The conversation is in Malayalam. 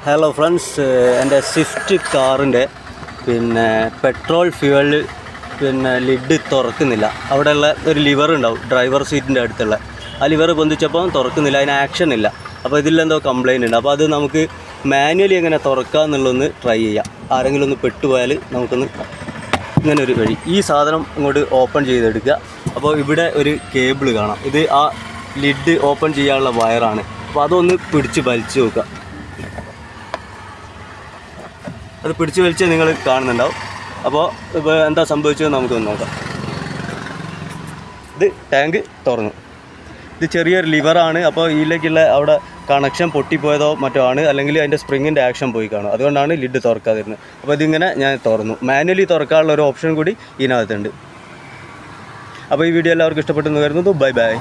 ഹലോ ഫ്രണ്ട്സ്, എൻ്റെ സ്വിഫ്റ്റ് കാറിൻ്റെ പെട്രോൾ ഫ്യൂവൽ ലിഡ് തുറക്കുന്നില്ല. അവിടെയുള്ള ഒരു ലിവർ ഉണ്ടാവും ഡ്രൈവർ സീറ്റിൻ്റെ അടുത്തുള്ള ആ ലിവർ പൊന്തിച്ചപ്പോൾ തുറക്കുന്നില്ല, അതിന് ആക്ഷൻ ഇല്ല. അപ്പോൾ ഇതിലെന്തോ കംപ്ലയിൻ്റ് ഉണ്ട്. അപ്പോൾ അത് നമുക്ക് മാനുവലി എങ്ങനെ തുറക്കുക എന്നുള്ളതൊന്ന് ട്രൈ ചെയ്യാം. ആരെങ്കിലും ഒന്ന് പെട്ടുപോയാൽ നമുക്കൊന്ന് ഇങ്ങനെ ഒരു വഴി ഈ സാധനം ഇങ്ങോട്ട് ഓപ്പൺ ചെയ്തെടുക്കുക. അപ്പോൾ ഇവിടെ ഒരു കേബിൾ കാണാം, ഇത് ആ ലിഡ് ഓപ്പൺ ചെയ്യാനുള്ള വയറാണ്. അപ്പോൾ അതൊന്ന് പിടിച്ച് വലിച്ചു നോക്കുക. അത് പിടിച്ച് വലിച്ച് നിങ്ങൾ കാണുന്നുണ്ടാവും. അപ്പോൾ ഇപ്പോൾ എന്താ സംഭവിച്ചത് നമുക്കൊന്ന് നോക്കാം. ഇത് ടാങ്ക് തുറന്നു. ഇത് ചെറിയൊരു ലിവറാണ്. അപ്പോൾ ഇതിലേക്കുള്ള അവിടെ കണക്ഷൻ പൊട്ടിപ്പോയതോ മറ്റോ ആണ്, അല്ലെങ്കിൽ അതിൻ്റെ സ്പ്രിങ്ങിൻ്റെ ആക്ഷൻ പോയി കാണും. അതുകൊണ്ടാണ് ലിഡ് തുറക്കാതിരുന്നത്. അപ്പോൾ ഇതിങ്ങനെ ഞാൻ തുറന്നു. മാനുവലി തുറക്കാനുള്ള ഒരു ഓപ്ഷൻ കൂടി ഇതിനകത്തുണ്ട്. അപ്പോൾ ഈ വീഡിയോ എല്ലാവർക്കും ഇഷ്ടപ്പെട്ടെന്ന് കരുതുന്നു. Bye bye.